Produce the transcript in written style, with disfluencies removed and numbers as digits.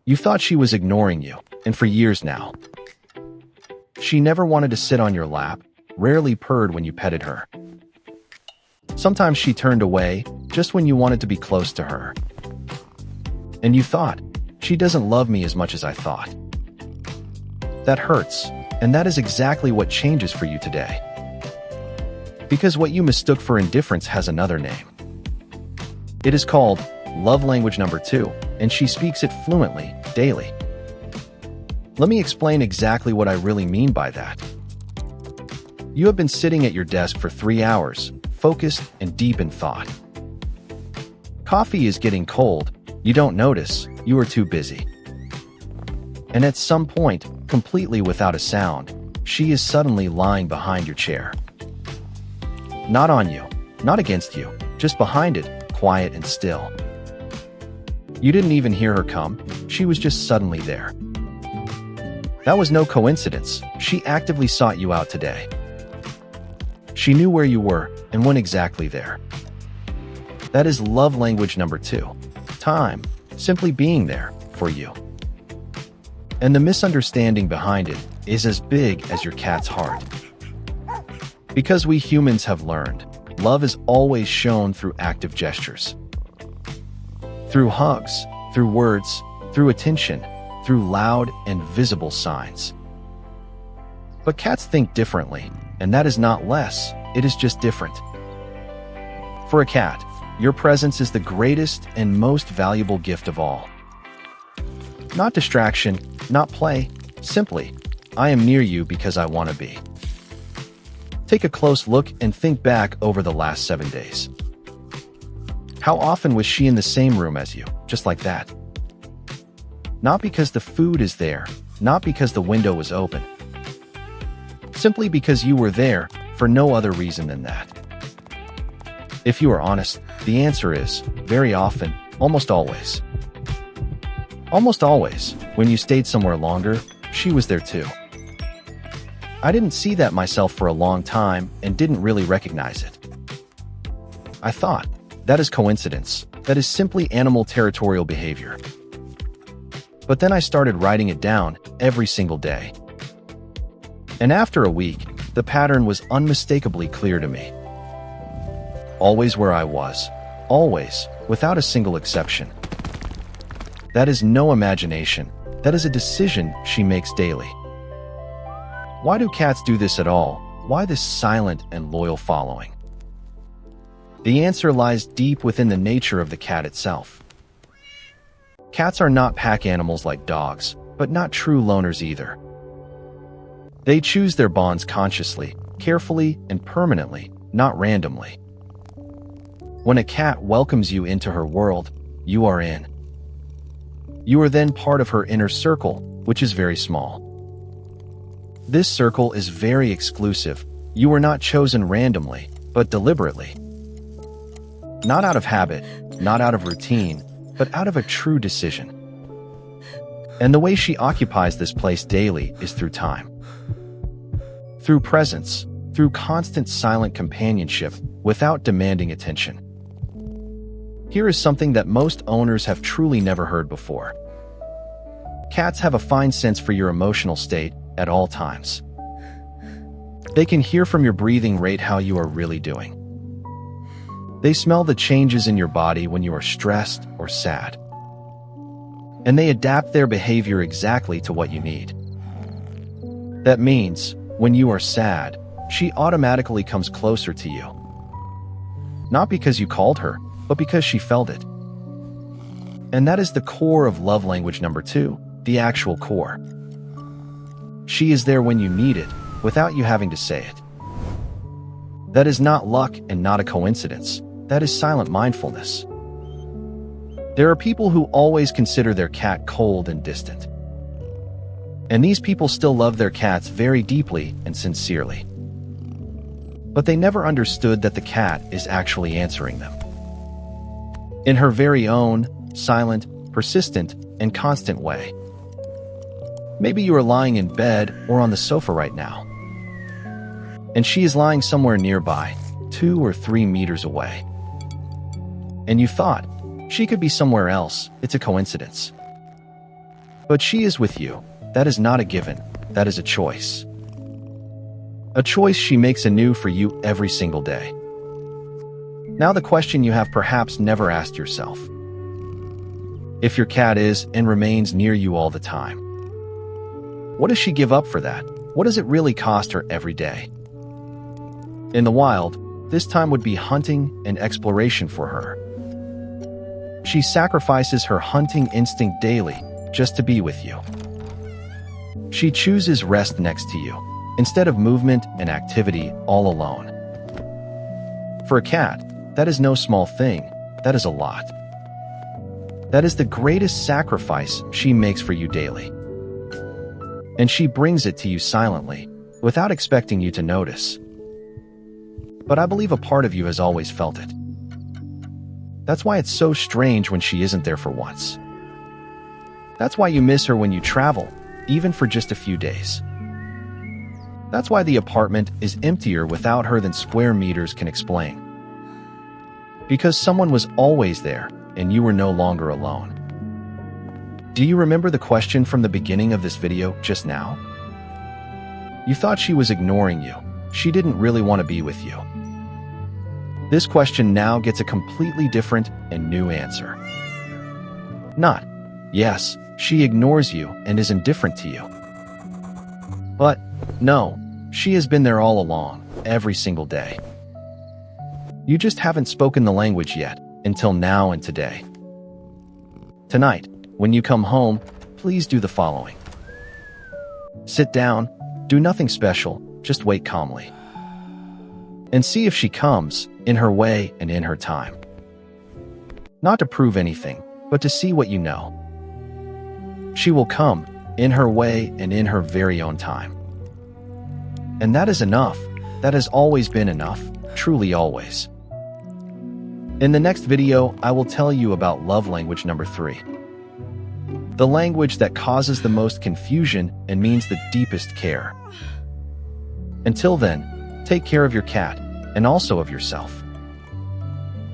You thought she was ignoring you, and for years now. She never wanted to sit on your lap, rarely purred when you petted her. Sometimes she turned away, just when you wanted to be close to her. And you thought, she doesn't love me as much as I thought. That hurts, and that is exactly what changes for you today. Because what you mistook for indifference has another name. It is called love language number 2, and she speaks it fluently, daily. Let me explain exactly what I really mean by that. You have been sitting at your desk for 3 hours, focused and deep in thought. Coffee is getting cold, you don't notice, you are too busy. And at some point, completely without a sound, she is suddenly lying behind your chair. Not on you, not against you, just behind it, quiet and still. You didn't even hear her come, she was just suddenly there. That was no coincidence, she actively sought you out today. She knew where you were and when exactly there. That is love language number 2. Time, simply being there for you. And the misunderstanding behind it is as big as your cat's heart. Because we humans have learned, love is always shown through active gestures. Through hugs, through words, through attention, through loud and visible signs. But cats think differently, and that is not less, it is just different. For a cat, your presence is the greatest and most valuable gift of all. Not distraction, not play, simply, I am near you because I want to be. Take a close look and think back over the last 7 days. How often was she in the same room as you, just like that? Not because the food is there, not because the window was open. Simply because you were there, for no other reason than that. If you are honest, the answer is, very often, almost always. Almost always, when you stayed somewhere longer, she was there too. I didn't see that myself for a long time and didn't really recognize it. I thought, that is coincidence, that is simply animal territorial behavior. But then I started writing it down every single day. And after a week, the pattern was unmistakably clear to me. Always where I was, always, without a single exception. That is no imagination, that is a decision she makes daily. Why do cats do this at all? Why this silent and loyal following? The answer lies deep within the nature of the cat itself. Cats are not pack animals like dogs, but not true loners either. They choose their bonds consciously, carefully, and permanently, not randomly. When a cat welcomes you into her world, you are in. You are then part of her inner circle, which is very small. This circle is very exclusive. You were not chosen randomly, but deliberately. Not out of habit, not out of routine, but out of a true decision. And the way she occupies this place daily is through time. Through presence, through constant silent companionship, without demanding attention. Here is something that most owners have truly never heard before. Cats have a fine sense for your emotional state at all times. They can hear from your breathing rate how you are really doing. They smell the changes in your body when you are stressed or sad. And they adapt their behavior exactly to what you need. That means, when you are sad, she automatically comes closer to you. Not because you called her, but because she felt it. And that is the core of love language number 2, the actual core. She is there when you need it, without you having to say it. That is not luck and not a coincidence. That is silent mindfulness. There are people who always consider their cat cold and distant. And these people still love their cats very deeply and sincerely. But they never understood that the cat is actually answering them. In her very own, silent, persistent, and constant way. Maybe you are lying in bed or on the sofa right now. And she is lying somewhere nearby, 2 or 3 meters away. And you thought, she could be somewhere else, it's a coincidence. But she is with you. That is not a given. That is a choice. A choice she makes anew for you every single day. Now the question you have perhaps never asked yourself. If your cat is and remains near you all the time, what does she give up for that? What does it really cost her every day? In the wild, this time would be hunting and exploration for her. She sacrifices her hunting instinct daily just to be with you. She chooses rest next to you, instead of movement and activity all alone. For a cat, that is no small thing, that is a lot. That is the greatest sacrifice she makes for you daily. And she brings it to you silently, without expecting you to notice. But I believe a part of you has always felt it. That's why it's so strange when she isn't there for once. That's why you miss her when you travel, even for just a few days. That's why the apartment is emptier without her than square meters can explain. Because someone was always there, and you were no longer alone. Do you remember the question from the beginning of this video just now? You thought she was ignoring you. She didn't really want to be with you. This question now gets a completely different and new answer. Not, yes, she ignores you and is indifferent to you. But, no, she has been there all along, every single day. You just haven't spoken the language yet, until now and today. Tonight, when you come home, please do the following. Sit down, do nothing special, just wait calmly. And see if she comes, in her way and in her time. Not to prove anything, but to see what you know. She will come, in her way and in her very own time. And that is enough. That has always been enough, truly always. In the next video, I will tell you about love language number 3. The language that causes the most confusion and means the deepest care. Until then, take care of your cat, and also of yourself.